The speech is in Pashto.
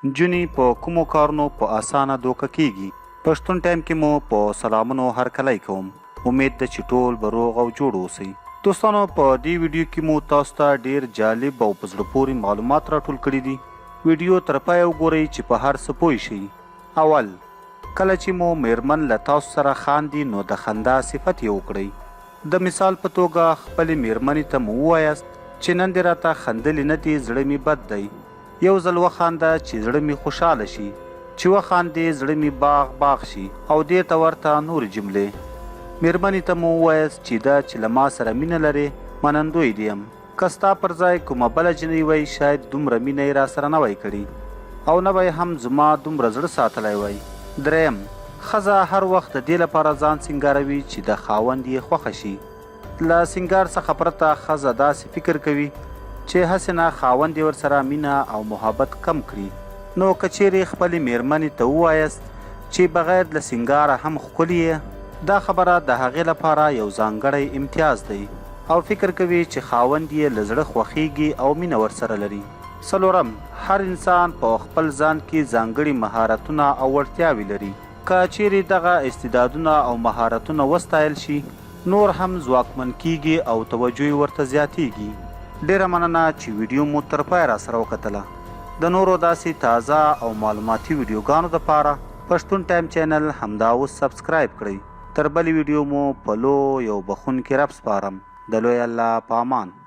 نجونې په کومو کارونو په اسانه دوکه کیږي. پښتون ټایم کې مو په سلامونو هرکلی کوم. امید ده چې ټول به روغ او جوړ اوسئ. دوستانو په دې ویډیو کې مو تاسو ته ډیر جالب او په زړه پورې معلومات راټول کړي دي. ویډیو تر پایه وګورئ چې په هر څه پوه شئ. اول، کله چې مو میرمن له تاسو سره خاندي نو د خندا صفت یې وکړئ. د مثال په توګه خپلې میرمنې ته مو ووایاست چې نن دې راته خندلې نه دي، زړه مې بد دی. یو ځل وخانده چې زړه مې خوشحاله شي، چې وخاندې زړه مې باغ باغ شي. او دې ته ورته نورې جملې. میرمنې ته مو ووایاست چې دا چې له ما سره مینه لرې منندوی دیم. که ستا پر ځای کومه بله جنۍ وی شاید دومره مینه یې راسره نه وی کړې او نه به هم زما دومره زړه ساتلی وی. دریم، ښځه هر وخت د دې لپاره ځان سینګاروي چې د خاوند یې خوښه شي. له سینګار څخه پرته ښځه داسې فکر کوي چې هسې نه خاوند یې ورسره مینه او محبت کم کړي. نو که چیرې خپلې میرمنې ته ووایاست چې بغیر له سینګاره هم ښکلي یې، دا خبره د هغې لپاره یو ځانګړی امتیاز دی او فکر کوي چې خاوند یې له زړه خوښیږي او مینه ورسره لري. څلورم، هر انسان په خپل ځان کې ځانګړي مهارتونه او وړتیاوې لري. که چیرې دغه استعدادونه او مهارتونه وستایل شي، نور هم ځواکمن کیږي او توجه یې ورته زیاتیږي. ډیره مننه چې ویډیو مو تر پایه راسره وکتله. د نورو داسې تازه او معلوماتي ویډیوګانو دپاره پښتون ټایم چینل همدا اوس سبسکرایب کړئ. تر بلې ویډیو مو په لوی او بخښونکي رب سپارم. د لوی الله په امان.